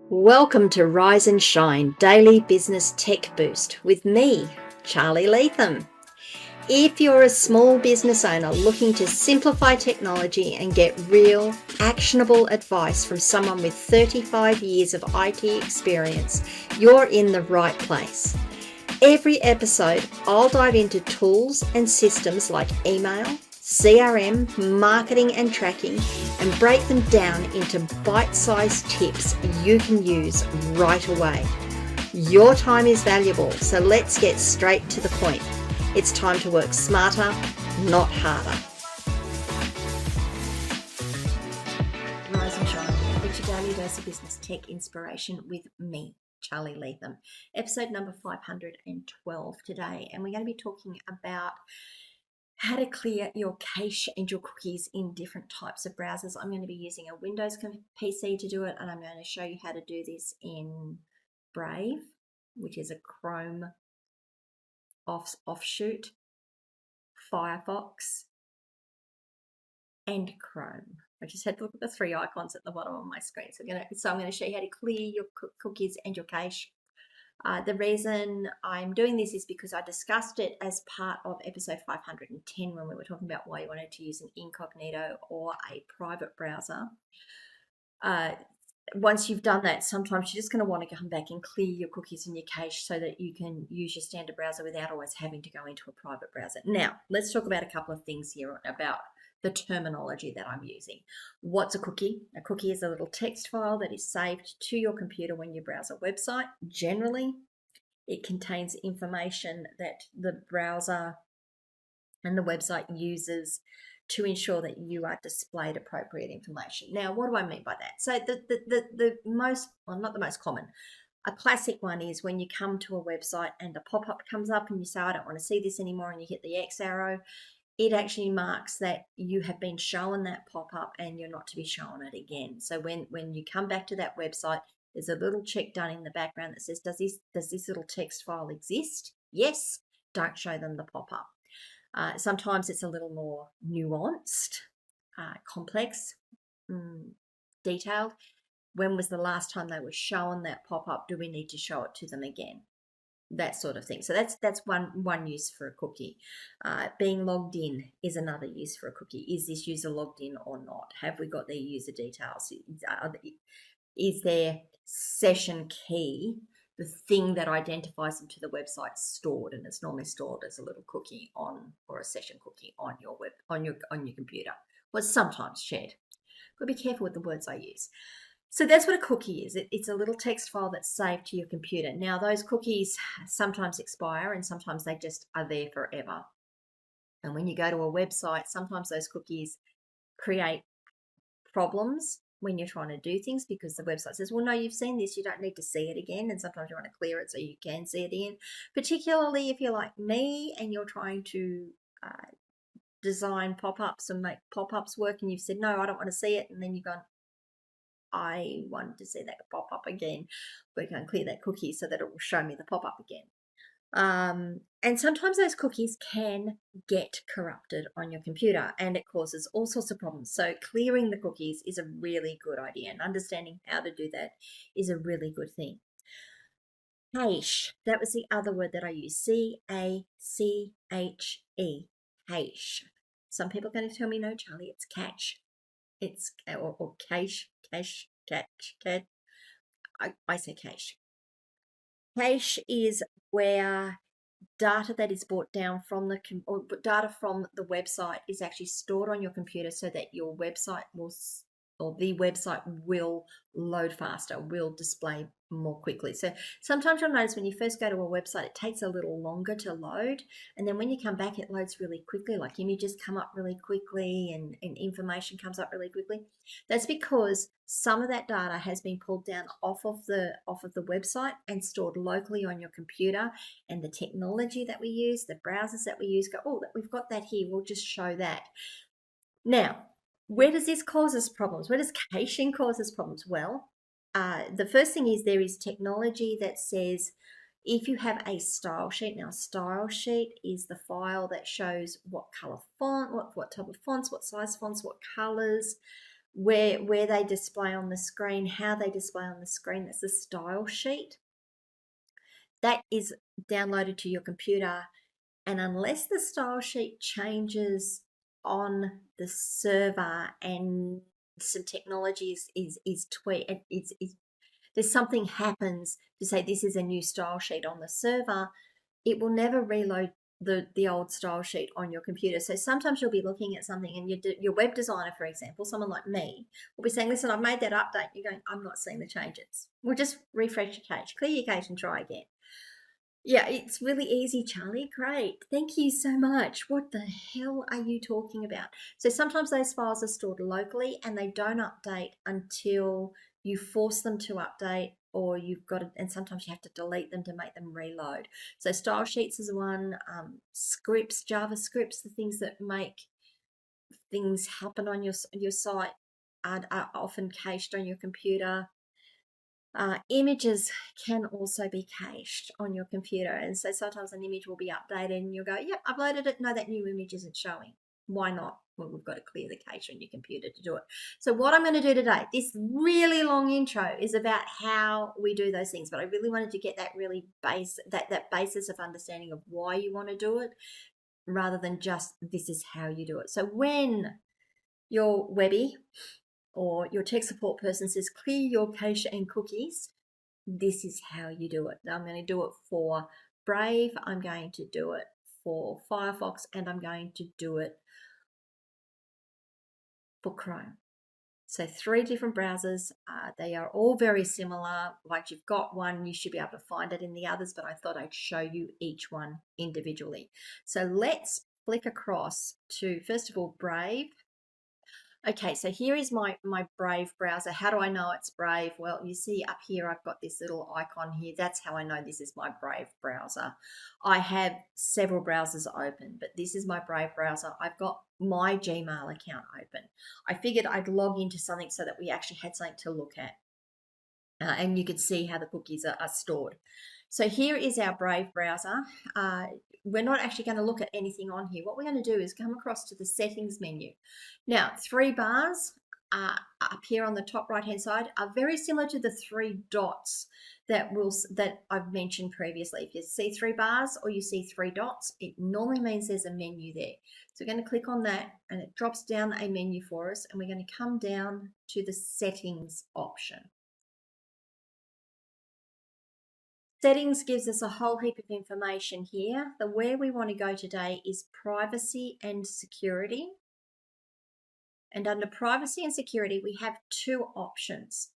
Welcome to Rise and Shine Daily Business Tech Boost with me, Charly Leetham. If you're a small business owner looking to simplify technology and get real, actionable advice from someone with 35 years of IT experience, you're in the right place. Every episode, I'll dive into tools and systems like email, CRM, marketing and tracking, and break them down into bite-sized tips you can use right away. Your time is valuable, so let's get straight to the point. It's time to work smarter, not harder. Rise and Shine, get your daily dose of business tech inspiration with me, Charly Leetham. Episode number 512 today, and we're going to be talking about how to clear your cache and your cookies in different types of browsers. I'm going to be using a Windows PC to do it, and I'm going to show you how to do this in Brave, which is a Chrome offshoot, Firefox, and Chrome. I just had to look at the three icons at the bottom of my screen. So I'm going to show you how to clear your cookies and your cache. The reason I'm doing this is because I discussed it as part of episode 510 when we were talking about why you wanted to use an incognito or a private browser. Once you've done that, sometimes you're just going to want to come back and clear your cookies and your cache so that you can use your standard browser without always having to go into a private browser. Now, let's talk about a couple of things here about the terminology that I'm using. What's a cookie? A cookie is a little text file that is saved to your computer when you browse a website. Generally, it contains information that the browser and the website uses to ensure that you are displayed appropriate information. Now, what do I mean by that? So the most, well, not the most common, a classic one is when you come to a website and a pop-up comes up and you say, I don't want to see this anymore, and you hit the X arrow. It actually marks that you have been shown that pop-up and you're not to be shown it again. So when you come back to that website, there's a little check done in the background that says, does this little text file exist? Yes. Don't show them the pop-up. Sometimes it's a little more nuanced, complex, detailed. When was the last time they were shown that pop-up? Do we need to show it to them again? That sort of thing. So that's one use for a cookie. Being logged in is another use for a cookie. Is this user logged in or not? Have we got their user details? Is their session key, the thing that identifies them to the website, stored? And it's normally stored as a little cookie or a session cookie on your computer. Well, sometimes shared. Got to be careful with the words I use. So that's what a cookie is. It's a little text file that's saved to your computer. Now, those cookies sometimes expire and sometimes they just are there forever. And when you go to a website, sometimes those cookies create problems when you're trying to do things because the website says, well, no, you've seen this, you don't need to see it again. And sometimes you want to clear it so you can see it again, particularly if you're like me and you're trying to design pop-ups and make pop-ups work and you've said, no, I don't want to see it. And then you've gone, I wanted to see that pop up again. We're going to clear that cookie so that it will show me the pop up again. And sometimes those cookies can get corrupted on your computer and it causes all sorts of problems. So clearing the cookies is a really good idea, and understanding how to do that is a really good thing. Cache, that was the other word that I used, C-A-C-H-E, cache. Some people are going to tell me, no, Charly, it's cache. It's or cache. I say cache. Cache is where data that is brought down from data from the website is actually stored on your computer so that your website the website will load faster, will display more quickly. So sometimes you'll notice when you first go to a website, it takes a little longer to load. And then when you come back, it loads really quickly, like images come up really quickly and information comes up really quickly. That's because some of that data has been pulled down off of the website and stored locally on your computer. And the technology that we use, the browsers that we use go, oh, we've got that here, we'll just show that. Now, where does this cause us problems? Where does caching cause us problems? Well, the first thing is there is technology that says if you have a style sheet, now style sheet is the file that shows what color font, what type of fonts, what size fonts, what colors, where they display on the screen, how they display on the screen. That's the style sheet. That is downloaded to your computer, and unless the style sheet changes on the server and some technology is tweaked, there's something happens to say this is a new style sheet on the server, it will never reload the old style sheet on your computer. So sometimes you'll be looking at something and your web designer, for example, someone like me, will be saying, listen, I've made that update. You're going, I'm not seeing the changes. We'll just refresh your cache, clear your cache and try again. Yeah, it's really easy, Charlie. Great. Thank you so much. What the hell are you talking about? So sometimes those files are stored locally and they don't update until you force them to update, or you've got to, and sometimes you have to delete them to make them reload. So style sheets is one, scripts, JavaScripts, the things that make things happen on your site are often cached on your computer. Images can also be cached on your computer, and so sometimes an image will be updated and you'll go, yep, I've loaded it. No, that new image isn't showing. Why not? Well, we've got to clear the cache on your computer to do it. So what I'm going to do today, this really long intro, is about how we do those things, but I really wanted to get that really that basis of understanding of why you want to do it, rather than just this is how you do it. So when your Webby or your tech support person says clear your cache and cookies, this is how you do it. Now I'm going to do it for Brave, I'm going to do it for Firefox, and I'm going to do it for Chrome. So 3 different browsers. They are all very similar. Once you've got one, you should be able to find it in the others, but I thought I'd show you each one individually. So let's flick across to, first of all, Brave. Okay, so here is my Brave browser. How do I know it's Brave? Well, you see up here, I've got this little icon here. That's how I know this is my Brave browser. I have several browsers open, but this is my Brave browser. I've got my Gmail account open. I figured I'd log into something so that we actually had something to look at. And you could see how the cookies are stored. So here is our Brave browser. We're not actually going to look at anything on here. What we're going to do is come across to the settings menu. Now, 3 bars up here on the top right hand side are very similar to the 3 dots that I've mentioned previously. If you see 3 bars or you see 3 dots, it normally means there's a menu there. So we're going to click on that and it drops down a menu for us, and we're going to come down to the settings option. Settings gives us a whole heap of information here. The where we want to go today is privacy and security. And under privacy and security, we have 2 options.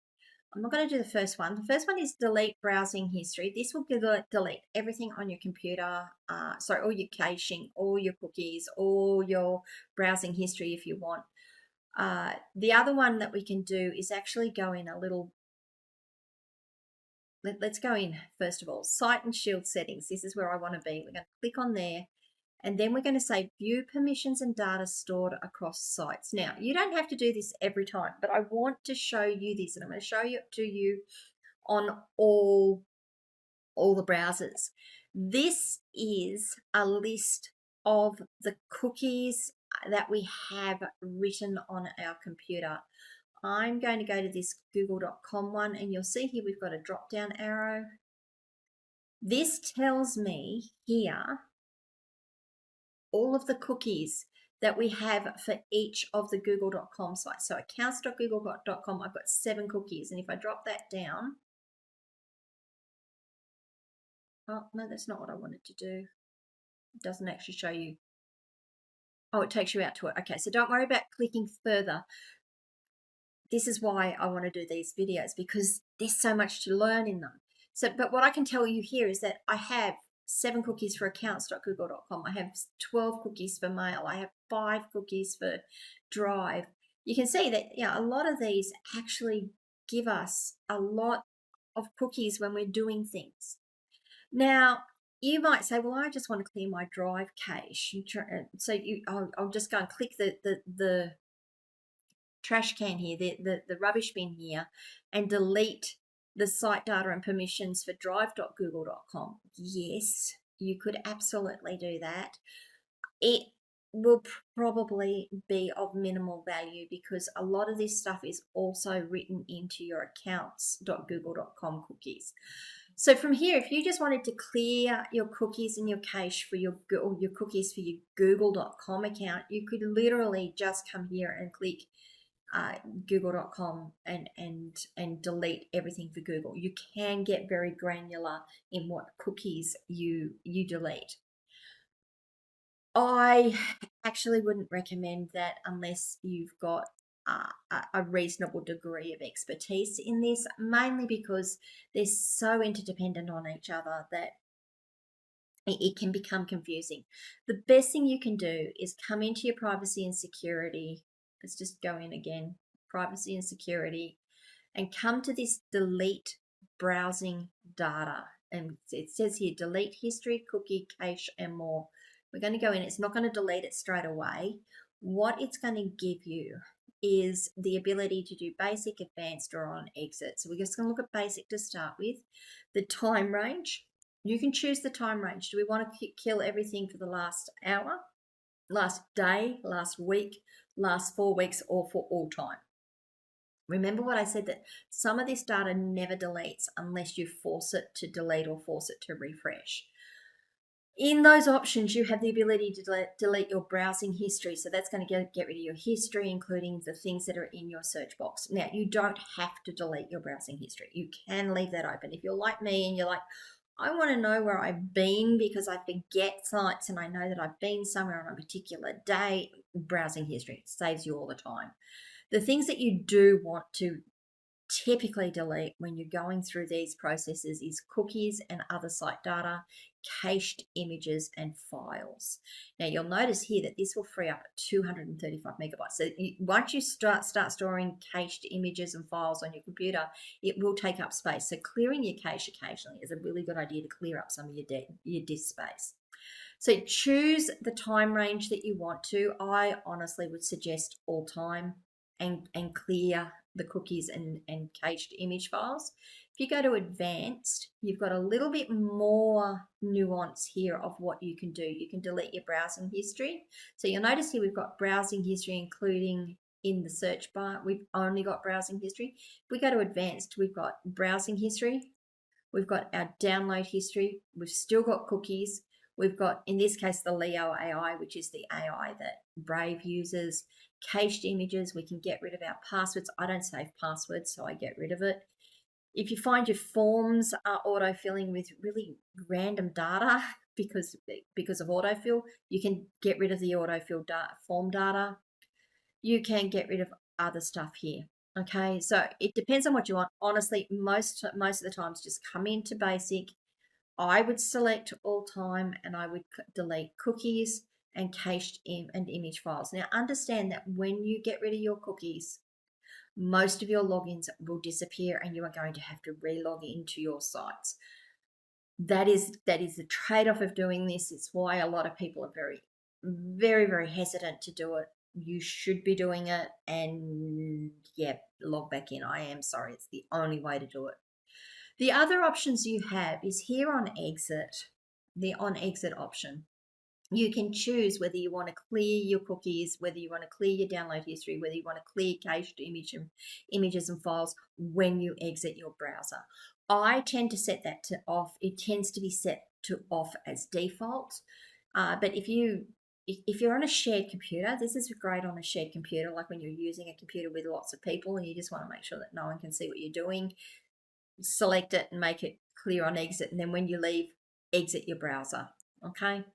I'm not going to do the first one. The first one is delete browsing history. This will delete everything on your computer, all your caching, all your cookies, all your browsing history if you want. The other one that we can do is actually go in a little. Let's go in, first of all, Site and Shield settings. This is where I want to be. We're going to click on there, and then we're going to say View Permissions and Data Stored Across Sites. Now, you don't have to do this every time, but I want to show you this, and I'm going to show it to you on all the browsers. This is a list of the cookies that we have written on our computer. I'm going to go to this google.com one, and you'll see here we've got a drop down arrow. This tells me here all of the cookies that we have for each of the google.com sites. So accounts.google.com, I've got 7 cookies, and if I drop that down, oh no, that's not what I wanted to do. It doesn't actually show you. Oh, it takes you out to it. Okay, so don't worry about clicking further. This is why I want to do these videos, because there's so much to learn in them. So, but what I can tell you here is that I have 7 cookies for accounts.google.com. I have 12 cookies for mail. I have 5 cookies for Drive. You can see that, a lot of these actually give us a lot of cookies when we're doing things. Now, you might say, well, I just want to clear my Drive cache. So I'll just go and click the trash can here, the rubbish bin here, and delete the site data and permissions for drive.google.com. Yes, you could absolutely do that. will probably be of minimal value because a lot of this stuff is also written into your accounts.google.com cookies. So from here, if you just wanted to clear your cookies and your cache for your cookies for your google.com account, you could literally just come here and click google.com and delete everything for Google. You can get very granular in what cookies you delete. I actually wouldn't recommend that unless you've got a reasonable degree of expertise in this, mainly because they're so interdependent on each other that it can become confusing. The best thing you can do is come into your privacy and security. Let's just go in again, privacy and security, and come to this delete browsing data. And it says here, delete history, cookie, cache, and more. We're going to go in. It's not going to delete it straight away. What it's going to give you is the ability to do basic, advanced, or on exit. So we're just going to look at basic to start with. The time range. You can choose the time range. Do we want to kill everything for the last hour, last day, last week, last 4 weeks, or for all time? Remember what I said, that some of this data never deletes unless you force it to delete or force it to refresh. In those options, you have the ability to delete your browsing history. So that's going to get rid of your history, including the things that are in your search box. Now, you don't have to delete your browsing history. You can leave that open. If you're like me and you're like, I want to know where I've been because I forget sites and I know that I've been somewhere on a particular day, browsing history saves you all the time. The things that you do want to typically delete when you're going through these processes is cookies and other site data, cached images, and files. Now you'll notice here that this will free up 235 megabytes. So once you start storing cached images and files on your computer, it will take up space. So clearing your cache occasionally is a really good idea to clear up some of your disk space. So choose the time range that you want to. I honestly would suggest all time and clear the cookies and cached image files. If you go to advanced, you've got a little bit more nuance here of what you can do. You can delete your browsing history. So you'll notice here we've got browsing history, including in the search bar. We've only got browsing history. If we go to advanced, we've got browsing history. We've got our download history. We've still got cookies. We've got, in this case, the Leo AI, which is the AI that Brave uses. Cached images, we can get rid of our passwords. I don't save passwords, so I get rid of it. If you find your forms are autofilling with really random data because of autofill, you can get rid of the autofill form data. You can get rid of other stuff here. Okay, so it depends on what you want. Honestly, most of the times, just come into basic. I would select all time and I would delete cookies and cached and image files. Now understand that when you get rid of your cookies, most of your logins will disappear and you are going to have to re-log into your sites. That is the trade-off of doing this. It's why a lot of people are very, very, very hesitant to do it. You should be doing it, and yeah, log back in. I am sorry, it's the only way to do it. The other options you have is here on exit, the on exit option. You can choose whether you want to clear your cookies, whether you want to clear your download history, whether you want to clear cached images and files when you exit your browser. I tend to set that to off. It tends to be set to off as default. But if you're on a shared computer, this is great on a shared computer, like when you're using a computer with lots of people and you just want to make sure that no one can see what you're doing. Select it and make it clear on exit, and then when you leave, exit your browser. Okay,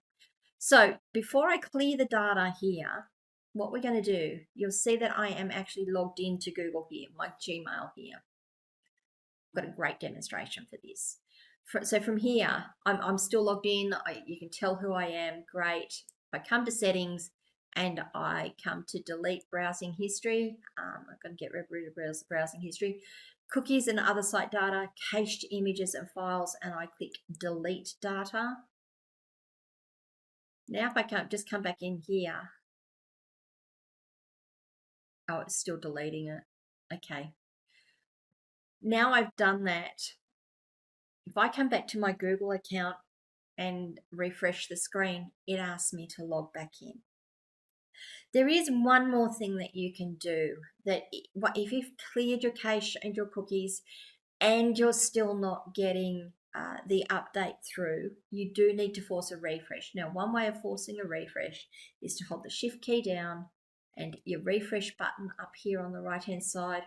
so before I clear the data here, what we're going to do, you'll see that I am actually logged into Google here, my Gmail here. I've got a great demonstration for this. So from here, I'm still logged in. You can tell who I am. Great. If I come to settings and I come to delete browsing history, I'm going to get rid of browsing history, cookies and other site data, cached images and files, and I click delete data. Now if I just come back in here, oh, it's still deleting it. Okay. Now I've done that. If I come back to my Google account and refresh the screen, it asks me to log back in. There is one more thing that you can do, that if you've cleared your cache and your cookies and you're still not getting the update through, you do need to force a refresh. Now, one way of forcing a refresh is to hold the shift key down and your refresh button up here on the right hand side.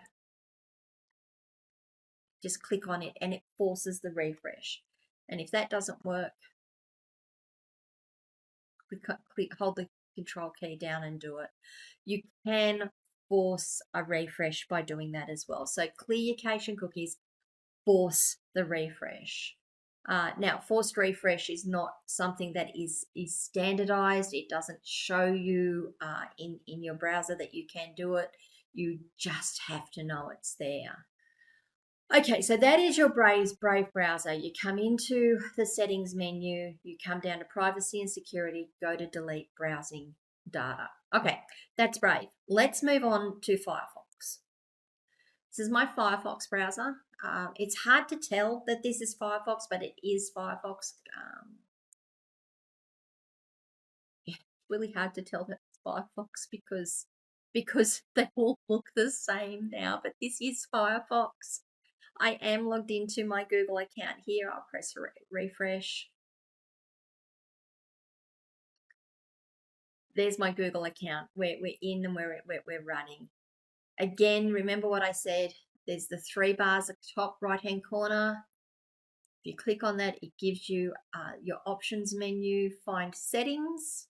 Just click on it and it forces the refresh. And if that doesn't work, hold the control key down and do it. You can force a refresh by doing that as well. So clear your cache and cookies, force the refresh. Now, forced refresh is not something that is standardized. It doesn't show you in your browser that you can do it. You just have to know it's there. Okay, so that is your Brave browser. You come into the settings menu, you come down to privacy and security, go to delete browsing data. Okay, that's Brave. Let's move on to Firefox. This is my Firefox browser. It's hard to tell that this is Firefox, but it is Firefox. Yeah, it's really hard to tell that it's Firefox because they all look the same now, but this is Firefox. I am logged into my Google account here. I'll press refresh. There's my Google account. We're in and we're running. Again, remember what I said. There's the 3 bars at the top right-hand corner. If you click on that, it gives you your options menu. Find settings.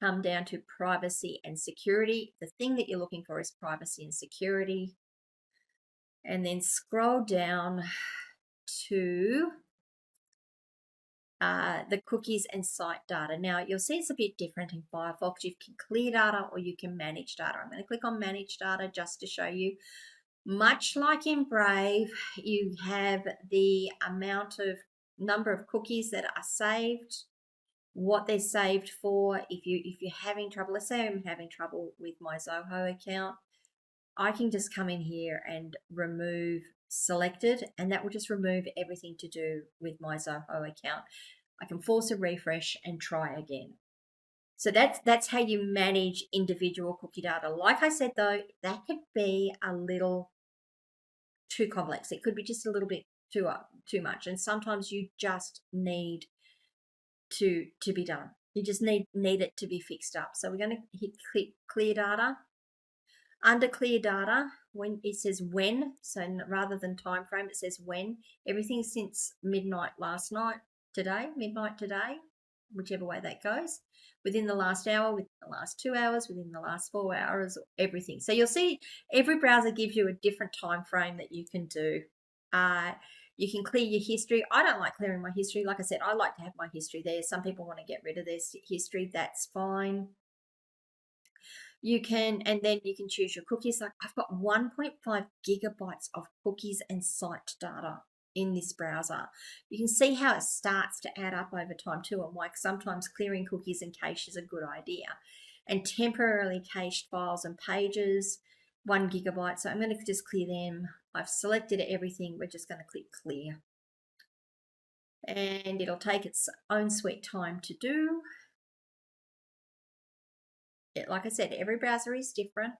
Come down to privacy and security. The thing that you're looking for is privacy and security. And then scroll down to the cookies and site data. Now, you'll see it's a bit different in Firefox. You can clear data or you can manage data. I'm going to click on manage data just to show you. Much like in Brave, you have the number of cookies that are saved, what they're saved for. If you're having trouble, let's say I'm having trouble with my Zoho account, I can just come in here and remove selected, and that will just remove everything to do with my Zoho account. I can force a refresh and try again. So that's how you manage individual cookie data. Like I said though, that could be a little too complex. It could be just a little bit too much, and sometimes you just need to be done. You just need it to be fixed up. So we're going to hit clear data. Under clear data, when it says when, so rather than time frame, it says when. Everything since midnight today, whichever way that goes, within the last hour, within the last 2 hours, within the last 4 hours, everything. So you'll see every browser gives you a different time frame that you can do. You can clear your history. I don't like clearing my history. Like I said, I like to have my history there. Some people want to get rid of their history. That's fine. You can, and then you can choose your cookies. Like I've got 1.5 gigabytes of cookies and site data in this browser. You can see how it starts to add up over time too, and why sometimes clearing cookies and cache is a good idea. And temporarily cached files and pages, 1 gigabyte. So I'm going to just clear them. I've selected everything. We're just going to click clear. And it'll take its own sweet time to do. Like I said, every browser is different.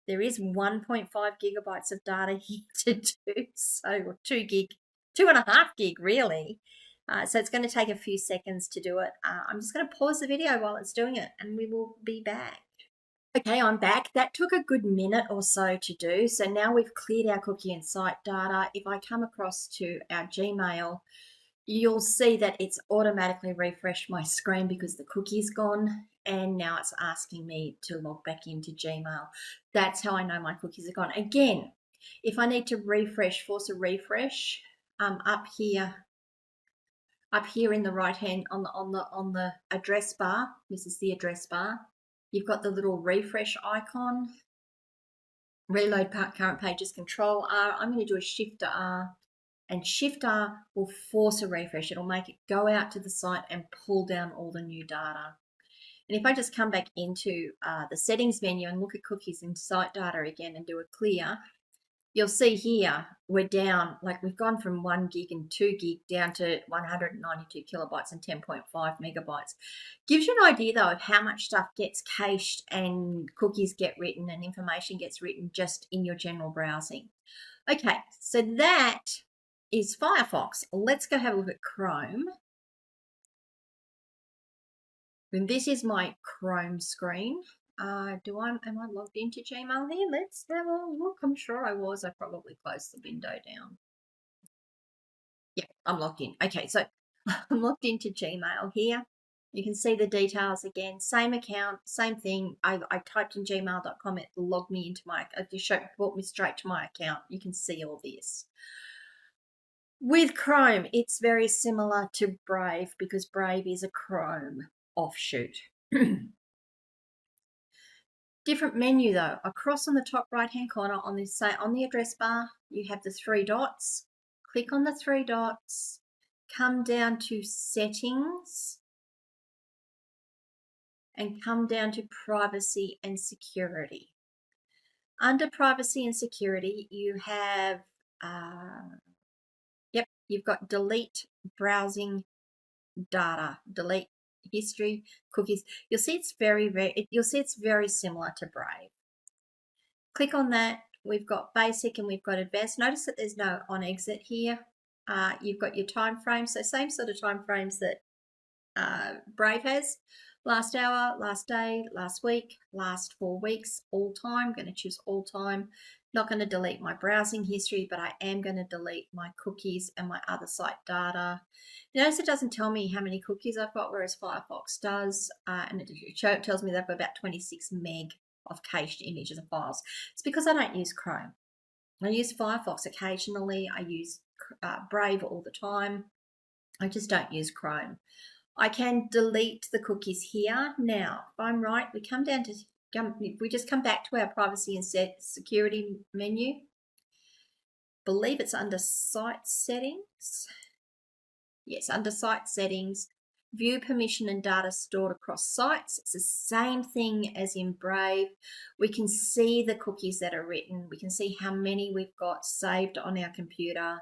There is 1.5 gigabytes of data here to do, so 2.5 gig really. So it's going to take a few seconds to do it. I'm just going to pause the video while it's doing it and we will be back. Okay, I'm back. That took a good minute or so to do. So now we've cleared our cookie and site data. If I come across to our Gmail, you'll see that it's automatically refreshed my screen because the cookie's gone, and now it's asking me to log back into Gmail. That's how I know my cookies are gone. Again, if I need to refresh, force a refresh, up here in the right hand on the address bar, this is the address bar, you've got the little refresh icon. Reload current pages, Control R. I'm going to do a Shift R. And Shift R will force a refresh. It'll make it go out to the site and pull down all the new data. And if I just come back into the settings menu and look at cookies and site data again and do a clear, you'll see here we're down, like we've gone from 1 gig and 2 gig down to 192 kilobytes and 10.5 megabytes. Gives you an idea though of how much stuff gets cached and cookies get written and information gets written just in your general browsing. Okay, so that is Firefox. Let's go have a look at Chrome. And this is my Chrome screen. Am I logged into Gmail here? Let's have a look. I'm sure I was. I probably closed the window down. Yeah, I'm logged in. Okay, so I'm logged into Gmail here. You can see the details again. Same account, same thing. I typed in gmail.com. It logged me into brought me straight to my account. You can see all this. With Chrome, it's very similar to Brave because Brave is a Chrome offshoot. Different menu though. Across on the top right hand corner on the address bar, you have the 3 dots. Click on the 3 dots, come down to settings, and come down to privacy and security. Under privacy and security, you have you've got delete browsing data, delete history, cookies. You'll see it's very similar to Brave. Click on that. We've got basic and we've got advanced. Notice that there's no on exit here. You've got your time frames, so same sort of time frames that Brave has. Last hour, last day, last week, last 4 weeks, all time. I'm going to choose all time. Not going to delete my browsing history, but I am going to delete my cookies and my other site data. Notice it doesn't tell me how many cookies I've got, whereas Firefox does, and it tells me they've got about 26 meg of cached images and files. It's because I don't use Chrome. I use Firefox occasionally. I use Brave all the time. I just don't use Chrome. I can delete the cookies here. Now, if I'm right, we just come back to our privacy and security menu. Believe it's under site settings. Yes, under site settings, view permission and data stored across sites. It's the same thing as in Brave. We can see the cookies that are written. We can see how many we've got saved on our computer.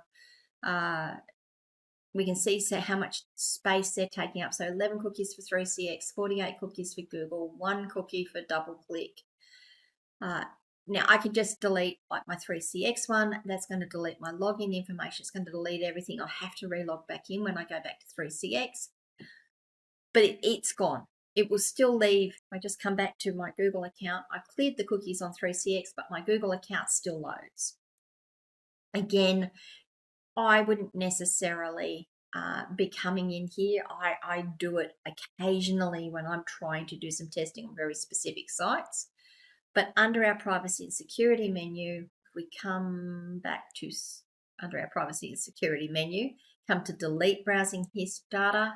We can see how much space they're taking up. So 11 cookies for 3CX, 48 cookies for Google, 1 cookie for DoubleClick. Now I could just delete like my 3CX one. That's going to delete my login information. It's going to delete everything. I'll have to relog back in when I go back to 3CX. But it's gone. It will still leave. I just come back to my Google account. I cleared the cookies on 3CX, but my Google account still loads. Again, I wouldn't necessarily be coming in here. I do it occasionally when I'm trying to do some testing on very specific sites. But under our privacy and security menu, if we come back to under our privacy and security menu, come to delete browsing data.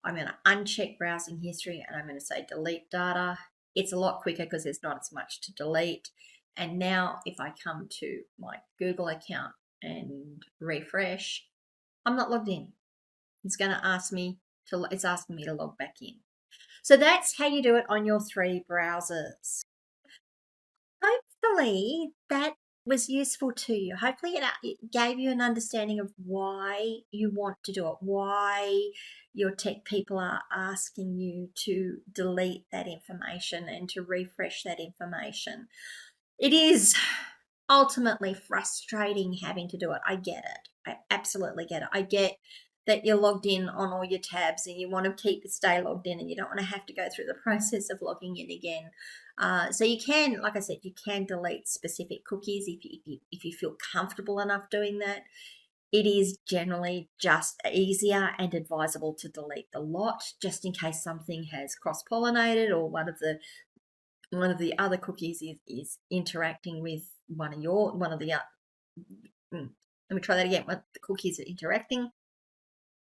I'm going to uncheck browsing history and I'm going to say delete data. It's a lot quicker because there's not as much to delete. And now if I come to my Google account and refresh, I'm not logged in. It's going to ask me it's asking me to log back in. So that's how you do it on your 3 browsers. Hopefully that was useful to you. Hopefully it gave you an understanding of why you want to do it, why your tech people are asking you to delete that information and to refresh that information. It is ultimately frustrating having to do it. I get it. I absolutely get it. I get that you're logged in on all your tabs and you want to stay logged in and you don't want to have to go through the process of logging in again. So you can, like I said, you can delete specific cookies if you feel comfortable enough doing that. It is generally just easier and advisable to delete the lot just in case something has cross-pollinated or one of the other cookies is interacting with let me try that again. When the cookies are interacting,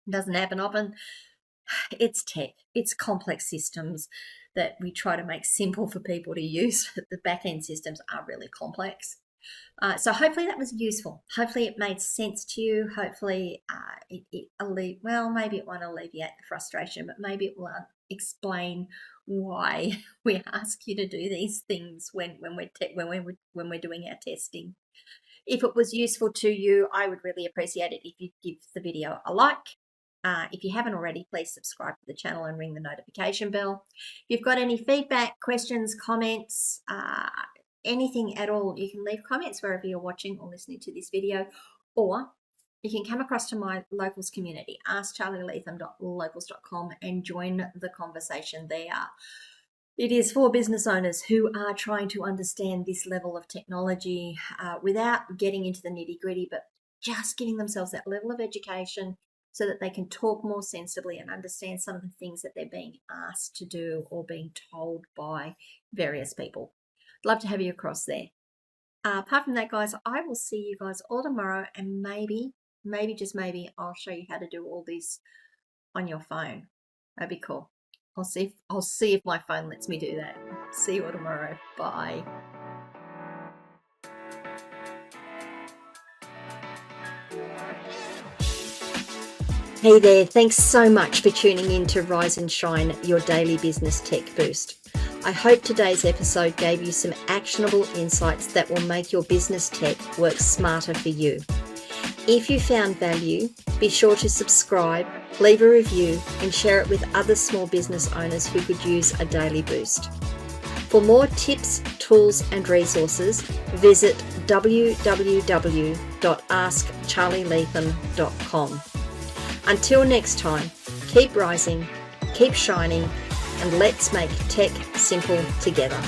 it doesn't happen often. It's tech. It's complex systems that we try to make simple for people to use. The back-end systems are really complex. So hopefully that was useful. Hopefully it made sense to you. Hopefully maybe it won't alleviate the frustration, but maybe it will explain why we ask you to do these things when we're doing our testing. If it was useful to you, I would really appreciate it if you give the video a like. If you haven't already, please subscribe to the channel and ring the notification bell. If you've got any feedback, questions, comments, anything at all, you can leave comments wherever you're watching or listening to this video, or you can come across to my locals community, askcharlyleetham.locals.com, and join the conversation there. It is for business owners who are trying to understand this level of technology without getting into the nitty-gritty, but just giving themselves that level of education so that they can talk more sensibly and understand some of the things that they're being asked to do or being told by various people. I'd love to have you across there. Apart from that, guys, I will see you guys all tomorrow, and maybe, just maybe, I'll show you how to do all this on your phone. That'd be cool. I'll see if my phone lets me do that. See you all tomorrow. Bye. Hey there, thanks so much for tuning in to Rise and Shine, your daily business tech boost. I hope today's episode gave you some actionable insights that will make your business tech work smarter for you. If you found value, be sure to subscribe, leave a review, and share it with other small business owners who could use a daily boost. For more tips, tools, and resources, visit www.askcharlyleetham.com. Until next time, keep rising, keep shining, and let's make tech simple together.